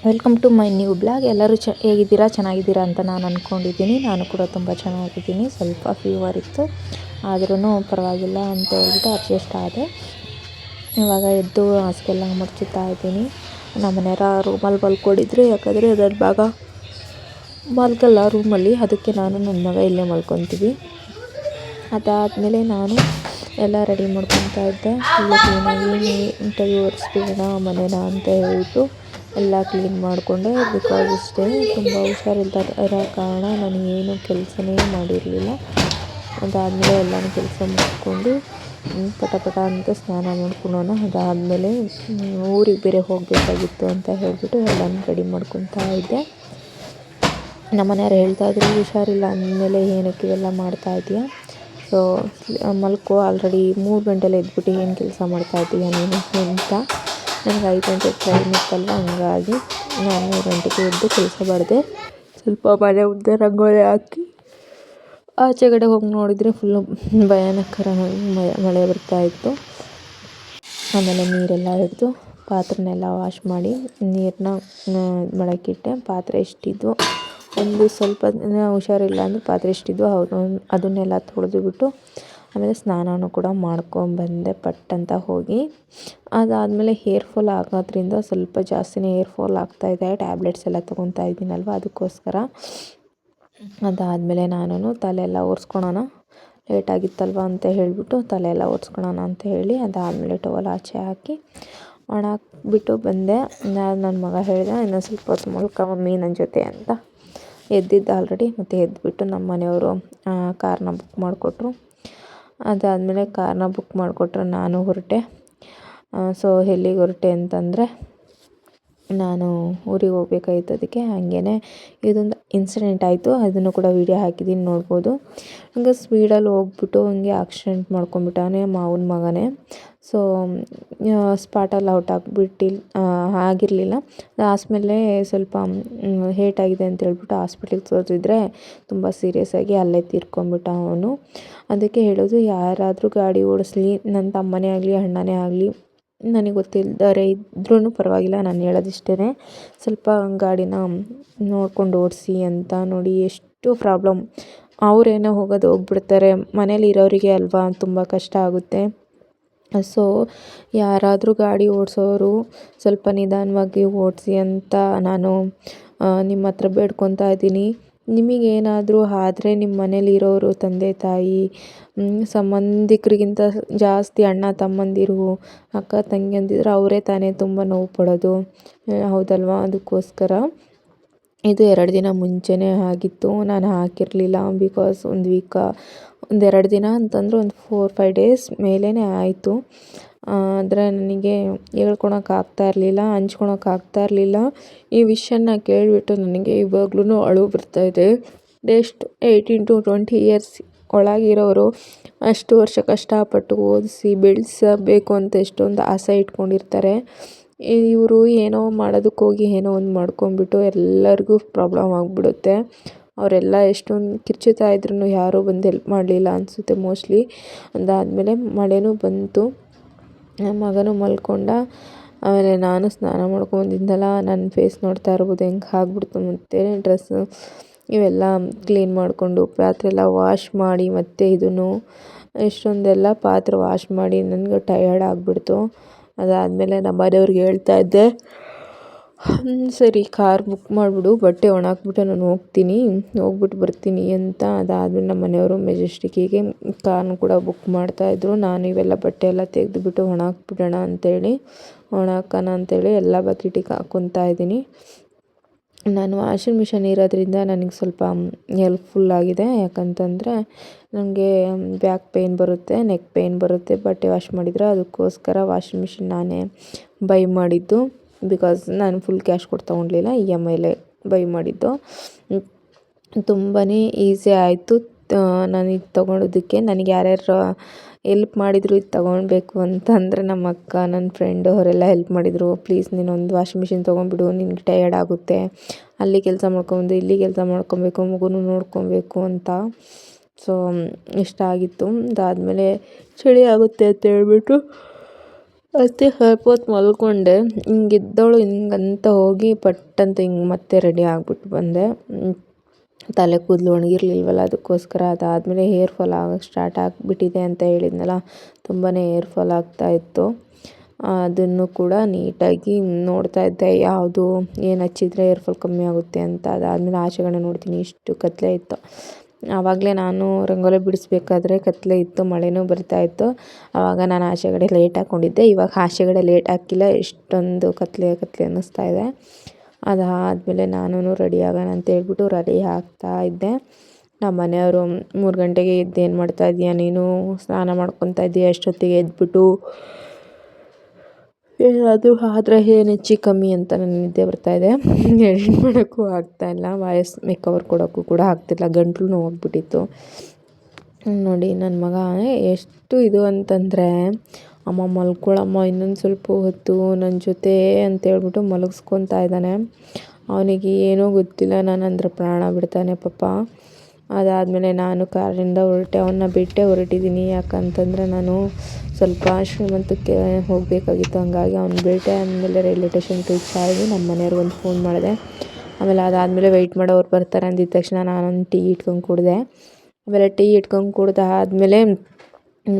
Welcome to my new blog. ಎಲ್ಲರೂ ಹೇಗಿದ್ದೀರಾ? ಚೆನ್ನಾಗಿದ್ದೀರಾ ಅಂತ ನಾನು ಅಂದ್ಕೊಂಡಿದ್ದೀನಿ. ನಾನು ಕೂಡ ತುಂಬ ಚೆನ್ನಾಗಿದ್ದೀನಿ. ಸ್ವಲ್ಪ ಫೀವರ್ ಇತ್ತು, ಆದ್ರೂ ಪರವಾಗಿಲ್ಲ ಅಂತ ಹೇಳ್ಬಿಟ್ಟು ಅಡ್ಜಸ್ಟ್ ಆದೆ. ಇವಾಗ ಎದ್ದು ಹಾಸಿಗೆಲ್ಲ ಮಡ್ಚುತ್ತಾ ಇದ್ದೀನಿ. ನಮ್ಮ ಮನೆಯವರ ರೂಮಲ್ಲಿ ಮಲ್ಕೊಂಡಿದ್ರು, ಯಾಕಂದರೆ ನನ್ನ ಮಗ ಮಲ್ಗಲ್ಲ ರೂಮಲ್ಲಿ, ಅದಕ್ಕೆ ನಾನು ನನ್ನ ಮಗ ಇಲ್ಲೇ ಮಲ್ಕೊತೀವಿ. ಅದಾದಮೇಲೆ ನಾನು ಎಲ್ಲ ರೆಡಿ ಮಾಡ್ಕೊತಾ ಇದ್ದೆ. ಎಲ್ಲ ಕ್ಲೀನಾಗಿ ನೀಟಾಗಿ ಒರೆಸ್ಬಿಡೋಣ ಮನೇನ ಅಂತ ಹೇಳ್ಬಿಟ್ಟು ಎಲ್ಲ ಕ್ಲೀನ್ ಮಾಡಿಕೊಂಡೆ. ಬಿಕಾಸ್ ಇಷ್ಟೇ ತುಂಬ ಹುಷಾರಿಲ್ಲದ ಕಾರಣ ನಾನು ಏನು ಕೆಲಸನೇ ಮಾಡಿರಲಿಲ್ಲ. ಅದಾದಮೇಲೆ ಎಲ್ಲನೂ ಕೆಲಸ ಮುಗಿಸ್ಕೊಂಡು ಪಟ ಅಂತ ಸ್ನಾನ ಮಾಡ್ಕೊಳ್ಳೋಣ. ಅದಾದಮೇಲೆ ಊರಿಗೆ ಬೇರೆ ಹೋಗಬೇಕಾಗಿತ್ತು ಅಂತ ಹೇಳ್ಬಿಟ್ಟು ಎಲ್ಲನೂ ರೆಡಿ ಮಾಡ್ಕೊತಾ ಇದ್ದೆ. ನಮ್ಮ ಮನೆಯವ್ರು ಹೇಳ್ತಾಯಿದ್ರು, ಹುಷಾರಿಲ್ಲ ಅಂದಮೇಲೆ ಏನಕ್ಕೆ ಇವೆಲ್ಲ ಮಾಡ್ತಾ ಇದೆಯಾ, ಸೊ ಮಲ್ಕೋ, ಆಲ್ರೆಡಿ 3 ಗಂಟೆಲಿ ಎದ್ಬಿಟ್ಟು ಏನು ಕೆಲಸ ಮಾಡ್ತಾ ಇದ್ದೀಯ ನೀನು ಅಂತ. ನನಗೆ 5 ಗಂಟೆ ಟ್ರೈನ್ ಇತ್ತಲ್ವ, ಹಂಗಾಗಿ ನಾನು 3 ಗಂಟೆಗೆ ಎದ್ದು ಕೆಲಸ ಮಾಡಿದೆ. ಸ್ವಲ್ಪ ಮನೆ ಮುಂದೆ ರಂಗೋಲಿ ಹಾಕಿ ಆಚೆಗಡೆ ಹೋಗಿ ನೋಡಿದರೆ ಫುಲ್ಲು ಭಯಾನಕರವಾಗಿ ಮಳೆ ಬರ್ತಾಯಿತ್ತು. ಆಮೇಲೆ ನೀರೆಲ್ಲ ಹಿಡಿದು ಪಾತ್ರೆನೆಲ್ಲ ವಾಶ್ ಮಾಡಿ ನೀರನ್ನ ಮೊಳಕಿಟ್ಟೆ. ಪಾತ್ರೆ ಎಷ್ಟಿದ್ವು, ಒಂದು ಸ್ವಲ್ಪ ಹುಷಾರಿಲ್ಲ ಅಂದರೆ ಪಾತ್ರೆ ಎಷ್ಟಿದ್ವು ಅದನ್ನೆಲ್ಲ ತೊಳೆದುಬಿಟ್ಟು ಆಮೇಲೆ ಸ್ನಾನನೂ ಕೂಡ ಮಾಡ್ಕೊಂಬಂದೆ ಪಟ್ ಅಂತ ಹೋಗಿ. ಅದಾದಮೇಲೆ ಹೇರ್ ಫಾಲ್ ಆಗೋದ್ರಿಂದ ಸ್ವಲ್ಪ ಜಾಸ್ತಿನೇ ಹೇರ್ ಫಾಲ್ ಆಗ್ತಾಯಿದೆ. ಟ್ಯಾಬ್ಲೆಟ್ಸ್ ಎಲ್ಲ ತೊಗೊತಾ ಇದ್ದೀನಲ್ವ, ಅದಕ್ಕೋಸ್ಕರ. ಅದಾದಮೇಲೆ ನಾನು ತಲೆ ಎಲ್ಲ ಒರೆಸ್ಕೊಳೋಣ, ಲೇಟಾಗಿತ್ತಲ್ವ ಅಂತ ಹೇಳಿಬಿಟ್ಟು ತಲೆ ಎಲ್ಲ ಒರೆಸ್ಕೊಳೋಣ ಅಂತ ಹೇಳಿ ಅದಾದಮೇಲೆ ಟವಲ್ ಆಚೆ ಹಾಕಿ ಒಣಾಕ್ಬಿಟ್ಟು ಬಂದೆ. ನನ್ನ ಮಗ ಹೇಳಿದ, ಇನ್ನೊಂದು ಸ್ವಲ್ಪ ಹೊತ್ತು ಮಲ್ಕೊ ಮಮ್ಮಿ ನನ್ನ ಜೊತೆ ಅಂತ. ಎದ್ದಿದ್ದ ಆಲ್ರೆಡಿ. ಮತ್ತು ಎದ್ದುಬಿಟ್ಟು ನಮ್ಮ ಮನೆಯವರು ಕಾರ್ನ ಬುಕ್ ಮಾಡಿಕೊಟ್ರು. ಅದಾದಮೇಲೆ ಕಾರ್ನ ಬುಕ್ ಮಾಡಿಕೊಟ್ರೆ ನಾನು ಹೊರಟೆ. ಸೊ ಎಲ್ಲಿಗೆ ಹೊರಟೆ ಅಂತಂದರೆ, ನಾನು ಊರಿಗೆ ಹೋಗ್ಬೇಕಾಗಿತ್ತು. ಅದಕ್ಕೆ ಹಾಗೇ ಇದೊಂದು ಇನ್ಸಿಡೆಂಟ್ ಆಯಿತು, ಅದನ್ನು ಕೂಡ ವೀಡಿಯೋ ಹಾಕಿದ್ದೀನಿ, ನೋಡ್ಬೋದು. ಹಂಗೆ ಸ್ಪೀಡಲ್ಲಿ ಹೋಗ್ಬಿಟ್ಟು ಹಂಗೆ ಆಕ್ಸಿಡೆಂಟ್ ಮಾಡ್ಕೊಂಡ್ಬಿಟ್ಟವನೇ ಮಾವನ ಮಗನೇ. ಸೊ ಸ್ಪಾಟಲ್ಲಿ ಔಟ್ ಆಗಿರಲಿಲ್ಲ. ಆದಮೇಲೆ ಸ್ವಲ್ಪ ಹೇಟಾಗಿದೆ ಅಂತ ಹೇಳ್ಬಿಟ್ಟು ಹಾಸ್ಪಿಟ್ಲಿಗೆ ತೋರಿಸಿದ್ರೆ ತುಂಬ ಸೀರಿಯಸ್ ಆಗಿ ಅಲ್ಲೇ ತೀರ್ಕೊಂಡ್ಬಿಟ್ಟ ಅವನು. ಅದಕ್ಕೆ ಹೇಳೋದು, ಯಾರಾದರೂ ಗಾಡಿ ಓಡಿಸ್ಲಿ, ನನ್ನ ತಮ್ಮನೇ ಆಗಲಿ ಅಣ್ಣನೇ ಆಗಲಿ, ನನಗೆ ಗೊತ್ತಿಲ್ಲದವರೇ ಇದ್ರೂ ಪರವಾಗಿಲ್ಲ, ನಾನು ಹೇಳೋದಿಷ್ಟೇ, ಸ್ವಲ್ಪ ಗಾಡಿನ ನೋಡ್ಕೊಂಡು ಓಡಿಸಿ ಅಂತ. ನೋಡಿ ಎಷ್ಟು ಪ್ರಾಬ್ಲಮ್. ಅವರೇನೋ ಹೋಗ್ಬಿಡ್ತಾರೆ, ಮನೇಲಿ ಇರೋರಿಗೆ ಅಲ್ವಾ ತುಂಬ ಕಷ್ಟ ಆಗುತ್ತೆ. ಸೊ ಯಾರಾದರೂ ಗಾಡಿ ಓಡಿಸೋರು ಸ್ವಲ್ಪ ನಿಧಾನವಾಗಿ ಓಡಿಸಿ ಅಂತ ನಾನು ನಿಮ್ಮ ಹತ್ರ ಬೇಡ್ಕೊತಾ ಇದ್ದೀನಿ. ನಿಮಗೇನಾದರೂ ಆದರೆ ನಿಮ್ಮ ಮನೇಲಿರೋರು ತಂದೆ ತಾಯಿ, ಸಂಬಂಧಿಕರಿಗಿಂತ ಜಾಸ್ತಿ ಅಣ್ಣ ತಮ್ಮಂದಿರು, ಅಕ್ಕ ತಂಗಿಯಂದಿರು, ಅವರೇ ತಾನೇ ತುಂಬ ನೋವು ಪಡೋದು, ಹೌದಲ್ವಾ? ಅದಕ್ಕೋಸ್ಕರ ಇದು 2 ದಿನ ಮುಂಚೆನೇ ಆಗಿತ್ತು. ನಾನು ಹಾಕಿರಲಿಲ್ಲ, ಬಿಕಾಸ್ ಒಂದು 2 ದಿನ ಅಂತಂದರೆ ಒಂದು 4-5 ಡೇಸ್ ಮೇಲೇ ಆಯಿತು. ಆದರೆ ನನಗೆ ಹೇಳ್ಕೊಳಕ್ಕಾಗ್ತಾ ಇರಲಿಲ್ಲ, ಹಂಚ್ಕೊಳಕ್ಕಾಗ್ತಾ ಇರಲಿಲ್ಲ. ಈ ವಿಷಯನ ಕೇಳಿಬಿಟ್ಟು ನನಗೆ ಇವಾಗ್ಲೂ ಅಳು ಬರ್ತಾಯಿದೆ. ನೆಕ್ಸ್ಟ್ 18 to 20 ಇಯರ್ಸ್ ಒಳಗಿರೋರು ಅಷ್ಟು ವರ್ಷ ಕಷ್ಟಪಟ್ಟು ಓದಿಸಿ ಬೆಳೆಸಬೇಕು ಅಂತ ಎಷ್ಟೊಂದು ಆಸೆ ಇಟ್ಕೊಂಡಿರ್ತಾರೆ. ಇವರು ಏನೋ ಮಾಡೋದಕ್ಕೋಗಿ ಏನೋ ಒಂದು ಮಾಡ್ಕೊಂಡ್ಬಿಟ್ಟು ಎಲ್ಲರಿಗೂ ಪ್ರಾಬ್ಲಮ್ ಆಗಿಬಿಡುತ್ತೆ. ಅವರೆಲ್ಲ ಎಷ್ಟೊಂದು ಕಿರ್ಚುತ್ತಾ ಇದ್ರೂ ಯಾರೂ ಬಂದು ಹೆಲ್ಪ್ ಮಾಡಲಿಲ್ಲ ಅನಿಸುತ್ತೆ ಮೋಸ್ಟ್ಲಿ. ಅದಾದಮೇಲೆ ಮಳೆನೂ ಬಂತು, ನನ್ನ ಮಗನೂ ಮಲ್ಕೊಂಡ. ಆಮೇಲೆ ನಾನು ಸ್ನಾನ ಮಾಡ್ಕೊಂಬಂದಿದ್ದೆನಲ್ಲ, ನನ್ನ ಫೇಸ್ ನೋಡ್ತಾ ಇರ್ಬೋದು ಹೆಂಗೆ ಆಗ್ಬಿಡ್ತು. ಮತ್ತು ಡ್ರೆಸ್ಸು ಇವೆಲ್ಲ ಕ್ಲೀನ್ ಮಾಡಿಕೊಂಡು ಪಾತ್ರೆ ಎಲ್ಲ ವಾಶ್ ಮಾಡಿ, ಮತ್ತು ಇದನ್ನು ಇಷ್ಟೊಂದೆಲ್ಲ ಪಾತ್ರೆ ವಾಶ್ ಮಾಡಿ ನನಗೆ ಟಯರ್ಡ್ ಆಗಿಬಿಡ್ತು. ಅದಾದಮೇಲೆ ನಮ್ಮ ಮನೆಯವ್ರಿಗೆ ಹೇಳ್ತಾ ಇದ್ದೆ, ಸರಿ ಕಾರ್ ಬುಕ್ ಮಾಡಿಬಿಡು, ಬಟ್ಟೆ ಒಣಾಕ್ಬಿಟ್ಟು ನಾನು ಹೋಗ್ಬಿಟ್ಟು ಬರ್ತೀನಿ ಅಂತ. ಅದಾದಮೇಲೆ ನಮ್ಮ ಮನೆಯವರು ಮೆಜೆಸ್ಟಿಕ್ಕಿಗೆ ಕಾರ್ನು ಕೂಡ ಬುಕ್ ಮಾಡ್ತಾಯಿದ್ರು. ನಾನು ಇವೆಲ್ಲ ಬಟ್ಟೆ ಎಲ್ಲ ತೆಗೆದುಬಿಟ್ಟು ಒಣಾಕ್ಬಿಡೋಣ ಒಣಾಕೋಣ ಅಂತೇಳಿ ಎಲ್ಲ ಬಕೆಟಿಗೆ ಹಾಕ್ಕೊತಾ ಇದ್ದೀನಿ. ನಾನು ವಾಷಿಂಗ್ ಮಿಷಿನ್ ಇರೋದ್ರಿಂದ ನನಗೆ ಸ್ವಲ್ಪ ಹೆಲ್ಪ್ಫುಲ್ ಆಗಿದೆ. ಯಾಕಂತಂದರೆ ನನಗೆ ಬ್ಯಾಕ್ ಪೇಯ್ನ್ ಬರುತ್ತೆ, ನೆಕ್ ಪೇಯ್ನ್ ಬರುತ್ತೆ ಬಟ್ಟೆ ವಾಶ್ ಮಾಡಿದರೆ. ಅದಕ್ಕೋಸ್ಕರ ವಾಷಿಂಗ್ ಮಿಷಿನ್ ನಾನೇ ಬೈ ಮಾಡಿದ್ದು. ಬಿಕಾಸ್ ನಾನು ಫುಲ್ ಕ್ಯಾಶ್ ಕೊಟ್ಟು ತೊಗೊಳ್ಲಿಲ್ಲ, EMIಲೇ ಬೈ ಮಾಡಿದ್ದು. ತುಂಬಾ ಈಸಿ ಆಯಿತು ನಾನು ಇದು ತೊಗೊಳೋದಕ್ಕೆ. ನನಗೆ ಯಾರ್ಯಾರು ಹೆಲ್ಪ್ ಮಾಡಿದರು ಇದು ತೊಗೊಳ್ಬೇಕು ಅಂತಂದರೆ, ನಮ್ಮ ಅಕ್ಕ, ನನ್ನ ಫ್ರೆಂಡು, ಅವರೆಲ್ಲ ಹೆಲ್ಪ್ ಮಾಡಿದರು. ಪ್ಲೀಸ್ ನೀನೊಂದು ವಾಷಿಂಗ್ ಮಿಷಿನ್ ತೊಗೊಂಡ್ಬಿಡು, ನಿನಗೆ ಟಯರ್ಡ್ ಆಗುತ್ತೆ, ಅಲ್ಲಿ ಕೆಲಸ ಮಾಡ್ಕೊಂಡು ಇಲ್ಲಿ ಕೆಲಸ ಮಾಡ್ಕೊಬೇಕು, ಮಗುನೂ ನೋಡ್ಕೊಬೇಕು ಅಂತ. ಸೊ ಇಷ್ಟ ಆಗಿತ್ತು. ಅದಾದಮೇಲೆ ಚಳಿ ಆಗುತ್ತೆ ಅಂತ ಹೇಳ್ಬಿಟ್ಟು ಮತ್ತು ಸ್ವಲ್ಪ ಹೊತ್ತು ಮಲ್ಕೊಂಡೆ. ಹಿಂಗಿದ್ದವಳು ಹಿಂಗಂತ ಹೋಗಿ ಪಟ್ಟಂತ ಹಿಂಗೆ ಮತ್ತೆ ರೆಡಿ ಆಗಿಬಿಟ್ಟು ಬಂದೆ. ತಲೆ ಕೂದಲು ಒಣಗಿರ್ಲಿಲ್ವಲ್ಲ, ಅದಕ್ಕೋಸ್ಕರ. ಅದಾದಮೇಲೆ ಹೇರ್ ಫಾಲ್ ಆಗೋಕ್ಕೆ ಸ್ಟಾರ್ಟ್ ಆಗಿಬಿಟ್ಟಿದೆ ಅಂತ ಹೇಳಿದ್ನಲ್ಲ, ತುಂಬಾ ಹೇರ್ ಫಾಲ್ ಆಗ್ತಾಯಿತ್ತು. ಅದನ್ನು ಕೂಡ ನೀಟಾಗಿ ನೋಡ್ತಾ ಇದ್ದೆ, ಯಾವುದು ಏನು ಹಚ್ಚಿದ್ರೆ ಹೇರ್ ಫಾಲ್ ಕಮ್ಮಿ ಆಗುತ್ತೆ ಅಂತ. ಅದಾದಮೇಲೆ ಆಚೆಗಡೆ ನೋಡ್ತೀನಿ, ಇಷ್ಟು ಕತ್ತಲೆ ಇತ್ತು. ಆವಾಗಲೇ ನಾನು ರಂಗೋಲಿ ಬಿಡಿಸ್ಬೇಕಾದ್ರೆ ಕತ್ತಲೆ ಇತ್ತು, ಮಳೆನೂ ಬರ್ತಾಯಿತ್ತು. ಆವಾಗ ನಾನು ಆಚೆಗಡೆ ಲೇಟ್ ಹಾಕ್ಕೊಂಡಿದ್ದೆ. ಇವಾಗ ಆಚೆಗಡೆ ಲೇಟ್ ಹಾಕಿಲ್ಲ, ಎಷ್ಟೊಂದು ಕತ್ತಲೆ ಅನ್ನಿಸ್ತಾ ಇದೆ. ಅದಾದಮೇಲೆ ನಾನು ರೆಡಿ ಆಗೋಣ ಅಂತ ಹೇಳ್ಬಿಟ್ಟು ರೆಡಿ ಆಗ್ತಾ ಇದ್ದೆ. ನಮ್ಮ ಮನೆಯವರು 3 ಗಂಟೆಗೆ ಎದ್ದು ಏನು ಮಾಡ್ತಾ ಇದೀಯ ನೀನು, ಸ್ನಾನ ಮಾಡ್ಕೊತಾ ಇದ್ದೀಯ ಎಷ್ಟೊತ್ತಿಗೆ ಎದ್ಬಿಟ್ಟು, ಏನಾದರೂ ಆದರೆ ಏನು ಹೆಚ್ಚು ಕಮ್ಮಿ ಅಂತ ನನಗೆ ನಿದ್ದೆ ಬರ್ತಾಯಿದೆ. ಎಡಿಟ್ ಮಾಡೋಕ್ಕೂ ಆಗ್ತಾಯಿಲ್ಲ, ವಾಯ್ಸ್ ಮೇಕವರ್ ಕೊಡೋಕ್ಕೂ ಕೂಡ ಆಗ್ತಿಲ್ಲ, ಗಂಟ್ಲು ನೋವಾಗ್ಬಿಟ್ಟಿತ್ತು. ನೋಡಿ ನನ್ನ ಮಗ ಎಷ್ಟು ಇದು ಅಂತಂದರೆ, ಅಮ್ಮ ಮಲ್ಕೊಳಮ್ಮ ಇನ್ನೊಂದು ಸ್ವಲ್ಪ ಹೊತ್ತು ನನ್ನ ಜೊತೆ ಅಂತೇಳ್ಬಿಟ್ಟು ಮಲಗಿಸ್ಕೊತಾ ಇದ್ದಾನೆ. ಅವನಿಗೆ ಏನೂ ಗೊತ್ತಿಲ್ಲ, ನಾನಂದ್ರೆ ಪ್ರಾಣ ಬಿಡ್ತಾನೆ ಪಾಪ. ಅದಾದಮೇಲೆ ನಾನು ಕಾರಿಂದ ಹೊರಟೆ, ಅವನ್ನ ಬಿಟ್ಟೆ ಹೊರಟಿದ್ದೀನಿ. ಯಾಕಂತಂದರೆ ನಾನು ಸ್ವಲ್ಪ ಶ್ರೀಮಂತಕ್ಕೆ ಹೋಗಬೇಕಾಗಿತ್ತು, ಹಂಗಾಗಿ ಅವ್ನು ಬಿಟ್ಟೆ. ಆದಮೇಲೆ ರೈಲ್ವೆ ಸ್ಟೇಷನ್ಗೆ ರೀಚ್ ಆಗಿ ನಮ್ಮ ಮನೆಯವ್ರಿಗೆ ಒಂದು ಫೋನ್ ಮಾಡಿದೆ. ಆಮೇಲೆ ಅದಾದಮೇಲೆ ವೆಯ್ಟ್ ಮಾಡೋರು ಬರ್ತಾರೆ ಅಂದಿದ್ದ ತಕ್ಷಣ ನಾನೊಂದು ಟೀ ಇಟ್ಕೊಂಡು ಕುಡಿದೆ. ಆಮೇಲೆ ಟೀ ಇಟ್ಕೊಂಡು ಕುಡ್ದಾದ್ಮೇಲೆ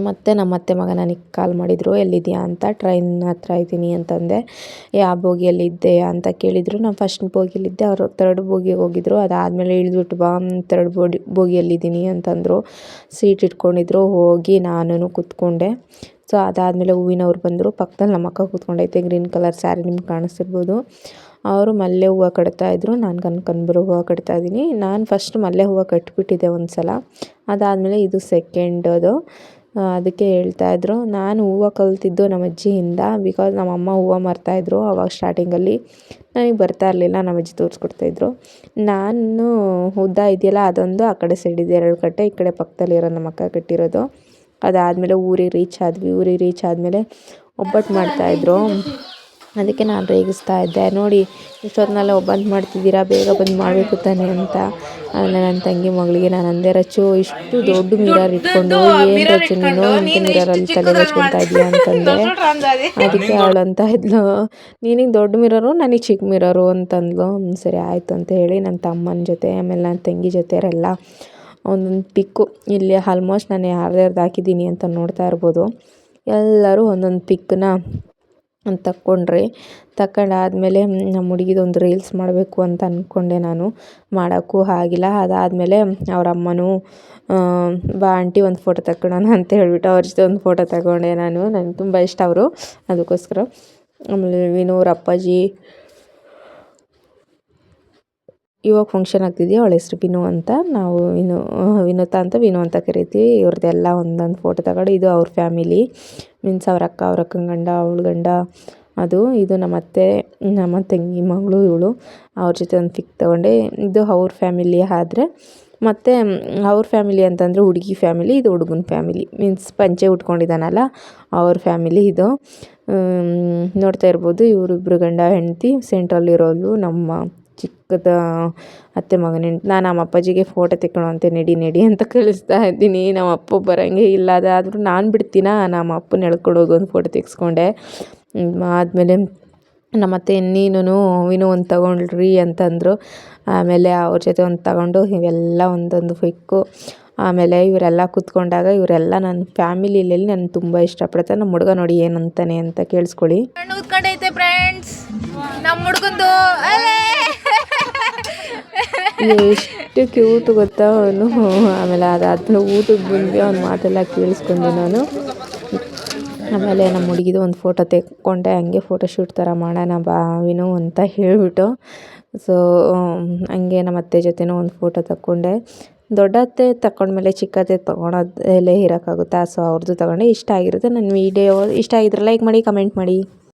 ಮತ್ತೆ ನಮ್ಮ ಅತ್ತೆ ಮಗ ನನಗೆ ಕಾಲ್ ಮಾಡಿದರು, ಎಲ್ಲಿದ್ದೀಯಾ ಅಂತ. ಟ್ರೈನ್ ಹತ್ರ ಇದ್ದೀನಿ ಅಂತಂದೆ. ಯಾವ ಬೋಗಿಯಲ್ಲಿದ್ದೆ ಅಂತ ಕೇಳಿದರು. ನಾನು ಫಸ್ಟ್ ಬೋಗಿಯಲ್ಲಿದ್ದೆ, ಅವರು 3rd ಬೋಗಿಗೆ ಹೋಗಿದ್ರು. ಅದಾದಮೇಲೆ ಇಳಿದ್ಬಿಟ್ಟು ಬಾ 3rd ಬೋಗಿಯಲ್ಲಿದ್ದೀನಿ ಅಂತಂದರು. ಸೀಟ್ ಇಟ್ಕೊಂಡಿದ್ರು, ಹೋಗಿ ನಾನು ಕೂತ್ಕೊಂಡೆ. ಸೊ ಅದಾದಮೇಲೆ ಹೂವಿನವ್ರು ಬಂದರು. ಪಕ್ಕದಲ್ಲಿ ನಮ್ಮ ಅಕ್ಕ ಕೂತ್ಕೊಂಡೈತೆ, ಗ್ರೀನ್ ಕಲರ್ ಸ್ಯಾರಿ ನಿಮ್ಗೆ ಕಾಣಿಸ್ತಿರ್ಬೋದು. ಅವರು ಮಲ್ಲೆ ಹೂವು ಕಟ್ತಾಯಿದ್ರು, ನಾನು ಕನಕಾಂಬರ ಹೂವು ಕಟ್ತಾಯಿದ್ದೀನಿ. ನಾನು ಫಸ್ಟ್ ಮಲ್ಲೆ ಹೂವು ಕಟ್ಟಿಬಿಟ್ಟಿದ್ದೆ ಒಂದು ಸಲ. ಅದಾದಮೇಲೆ ಇದು ಸೆಕೆಂಡದು. ಅದಕ್ಕೆ ಹೇಳ್ತಾಯಿದ್ರು. ನಾನು ಹೂವು ಕಲ್ತಿದ್ದು ನಮ್ಮ ಅಜ್ಜಿಯಿಂದ, ಬಿಕಾಸ್ ನಮ್ಮಮ್ಮ ಹೂವು ಮಾರ್ತಾಯಿದ್ರು ಆವಾಗ ಸ್ಟಾರ್ಟಿಂಗಲ್ಲಿ. ನನಗೆ ಬರ್ತಾ ಇರಲಿಲ್ಲ, ನಮ್ಮ ಅಜ್ಜಿ ತೋರಿಸ್ಕೊಡ್ತಾಯಿದ್ರು. ನಾನು ಉದ್ದ ಇದೆಯಲ್ಲ ಅದೊಂದು, ಆ ಕಡೆ ಸೈಡಿದ್ದು 2 ಕಟ್ಟೆ, ಈ ಕಡೆ ಪಕ್ಕದಲ್ಲಿರೋ ನಮ್ಮ ಅಕ್ಕ ಕಟ್ಟಿರೋದು. ಅದಾದಮೇಲೆ ಊರಿಗೆ ರೀಚ್ ಆದ್ವಿ. ಊರಿಗೆ ರೀಚ್ ಆದಮೇಲೆ ಒಬ್ಬಟ್ಟು ಮಾಡ್ತಾಯಿದ್ರು, ಅದಕ್ಕೆ ನಾನು ರೇಗಿಸ್ತಾ ಇದ್ದೆ. ನೋಡಿ ಇಷ್ಟೊತ್ತಿನಲ್ಲೇ ಒಬ್ಬಟ್ಟು ಮಾಡ್ತಿದ್ದೀರಾ, ಬೇಗ ಬಂದು ಮಾಡಬೇಕು ತಾನೆ ಅಂತ. ಆಮೇಲೆ ನನ್ನ ತಂಗಿ ಮಗಳಿಗೆ ನಾನು ಅಂದೆ, ರಚು ಇಷ್ಟು ದೊಡ್ಡ ಮಿರರ್ ಇಟ್ಕೊಂಡು ಏನು ರಚು ನೀನು ಇಂಥ ಮಿರರಲ್ಲಿ ತಲೆ ಹಚ್ಕೊತಾ ಇದೆಯಾ ಅಂತಂದೆ. ಅದಕ್ಕೆ ಅವಳು ಅಂತ ಇದ್ಲು, ನೀನಿಗೆ ದೊಡ್ಡ ಮಿರರು ನನಗೆ ಚಿಕ್ಕ ಮಿರರು ಅಂತಂದ್ಲು. ಸರಿ ಆಯಿತು ಅಂತ ಹೇಳಿ ನನ್ನ ತಮ್ಮನ ಜೊತೆ ಆಮೇಲೆ ನನ್ನ ತಂಗಿ ಜೊತೆಯವರೆಲ್ಲ ಒಂದೊಂದು ಪಿಕ್ಕು, ಇಲ್ಲಿ ಆಲ್ಮೋಸ್ಟ್ ನಾನು ಯಾರ್ಯಾರ್ದು ಹಾಕಿದ್ದೀನಿ ಅಂತ ನೋಡ್ತಾ ಇರ್ಬೋದು. ಎಲ್ಲರೂ ಒಂದೊಂದು ಪಿಕ್ಕನ್ನ ತಕ್ಕೊಂಡ್ರಿ. ತಗೊಂಡಾದ್ಮೇಲೆ ನಮ್ಮ ಹುಡುಗಿದೊಂದು ರೀಲ್ಸ್ ಮಾಡಬೇಕು ಅಂತ ಅಂದ್ಕೊಂಡೆ, ನಾನು ಮಾಡೋಕ್ಕೂ ಆಗಿಲ್ಲ. ಅದಾದಮೇಲೆ ಅವ್ರ ಅಮ್ಮನೂ ಬಾ ಆಂಟಿ ಒಂದು ಫೋಟೋ ತಗೊಳ್ಳೋಣ ಅಂತ ಹೇಳ್ಬಿಟ್ಟು ಅವ್ರ ಜೊತೆ ಒಂದು ಫೋಟೋ ತಗೊಂಡೆ ನಾನು. ನನಗೆ ತುಂಬ ಇಷ್ಟ ಅವರು, ಅದಕ್ಕೋಸ್ಕರ. ಆಮೇಲೆ ವಿನೋರ ಅಪ್ಪಾಜಿ ಇವಾಗ ಫಂಕ್ಷನ್ ಆಗ್ತಿದೆಯಾ, ಅವಳ ಹೆಸ್ರು ವಿನು ಅಂತ, ನಾವು ವಿನುತ ಅಂತ ವಿನು ಅಂತ ಕರಿತೀವಿ. ಇವ್ರದ್ದೆಲ್ಲ ಒಂದೊಂದು ಫೋಟೋ ತಗೊಂಡು, ಇದು ಅವ್ರ ಫ್ಯಾಮಿಲಿ, ಮೀನ್ಸ್ ಅವ್ರ ಅಕ್ಕನ ಗಂಡ, ಅವಳ ಗಂಡ, ಅದು ಇದು ನಮ್ಮ ಅತ್ತೆ, ನಮ್ಮ ತಂಗಿ ಮಗಳು ಇವಳು, ಅವ್ರ ಜೊತೆ ಒಂದು ಪಿಕ್ ತೊಗೊಂಡೆ. ಇದು ಅವ್ರ ಫ್ಯಾಮಿಲಿ. ಆದರೆ ಮತ್ತು ಅವ್ರ ಫ್ಯಾಮಿಲಿ ಅಂತಂದರೆ ಹುಡುಗಿ ಫ್ಯಾಮಿಲಿ, ಇದು ಹುಡುಗನ ಫ್ಯಾಮಿಲಿ, ಮೀನ್ಸ್ ಪಂಚೆ ಉಟ್ಕೊಂಡಿದ್ದಾನಲ್ಲ ಅವ್ರ ಫ್ಯಾಮಿಲಿ ಇದು. ನೋಡ್ತಾ ಇರ್ಬೋದು, ಇವರಿಬ್ಬರು ಗಂಡ ಹೆಂಡತಿ. ಸೆಂಟ್ರಲ್ಲಿರೋದು ನಮ್ಮ ಚಿಕ್ಕದ ಅತ್ತೆ ಮಗನ ಹೆಂಡ್ತಿ. ನಾನು ನಮ್ಮ ಅಪ್ಪಾಜಿಗೆ ಫೋಟೋ ತೆಕ್ಕೊಳ್ಳೋಂತೆ ನಡಿ ಅಂತ ಕಳಿಸ್ತಾ ಇದ್ದೀನಿ. ನಮ್ಮ ಅಪ್ಪ ಬರೋಂಗೆ ಇಲ್ಲ. ಅದಾದರೂ ನಾನು ಬಿಡ್ತೀನ, ನಮ್ಮ ಅಪ್ಪನ ಎಳ್ಕೊಂಡು ಹೋಗಿ ಒಂದು ಫೋಟೋ ತೆಗೆಸ್ಕೊಂಡೆ. ಆದಮೇಲೆ ನಮ್ಮ ಅತ್ತೆ ನೀನು ವಿನು ಒಂದು ತಗೊಂಡ್ರಿ ಅಂತಂದರು. ಆಮೇಲೆ ಅವ್ರ ಜೊತೆ ಒಂದು ತಗೊಂಡು ಇವೆಲ್ಲ ಒಂದೊಂದು ಫಿಕ್ಕು. ಆಮೇಲೆ ಇವರೆಲ್ಲ ಕೂತ್ಕೊಂಡಾಗ ಇವರೆಲ್ಲ ನನ್ನ ಫ್ಯಾಮಿಲಿಯಲ್ಲಿ ನಾನು ತುಂಬ ಇಷ್ಟಪಡ್ತಾರೆ. ನಮ್ಮ ಹುಡುಗ ನೋಡಿ ಏನಂತಾನೆ ಅಂತ ಕೇಳಿಸ್ಕೊಳ್ಳಿ. ಕೂತ್ಕೊಂಡೈತೆ ಫ್ರೆಂಡ್ಸ್ ನಮ್ಮ ಹುಡುಗಂದು, ಎಷ್ಟು ಕ್ಯೂಟ್ ಗೊತ್ತಾ ಅವನು. ಆಮೇಲೆ ಅದಾದ್ಮೇಲೆ ಊಟಕ್ಕೆ ಬಂದ್ವಿ, ಅವ್ನ ಮಾತೆಲ್ಲ ಕೇಳಿಸ್ಕೊಂಡೆ ನಾನು. ಆಮೇಲೆ ನಮ್ಮ ಹುಡುಗಿದು ಒಂದು ಫೋಟೋ ತೆಕ್ಕೊಂಡೆ, ಹಂಗೆ ಫೋಟೋಶೂಟ್ ಥರ ಮಾಡೋಣ ಬಾ ವಿನು ಅಂತ ಹೇಳಿಬಿಟ್ಟು. ಸೊ ಹಂಗೆ ನಮ್ಮ ಅತ್ತೆ ಜೊತೆನೂ ಒಂದು ಫೋಟೋ ತಕ್ಕೊಂಡೆ. ದೊಡ್ಡ ಅತ್ತೆ ತಗೊಂಡ್ಮೇಲೆ ಚಿಕ್ಕ ಅತ್ತೆ ತೊಗೊಳೋದಲ್ಲೇ ಇರೋಕ್ಕಾಗುತ್ತಾ. ಸೊ ಅವ್ರದ್ದು ತಗೊಂಡೆ. ಇಷ್ಟ ಆಗಿರುತ್ತೆ ನನ್ನ ವಿಡಿಯೋ. ಇಷ್ಟ ಆಗಿದ್ರೆ ಲೈಕ್ ಮಾಡಿ, ಕಮೆಂಟ್ ಮಾಡಿ.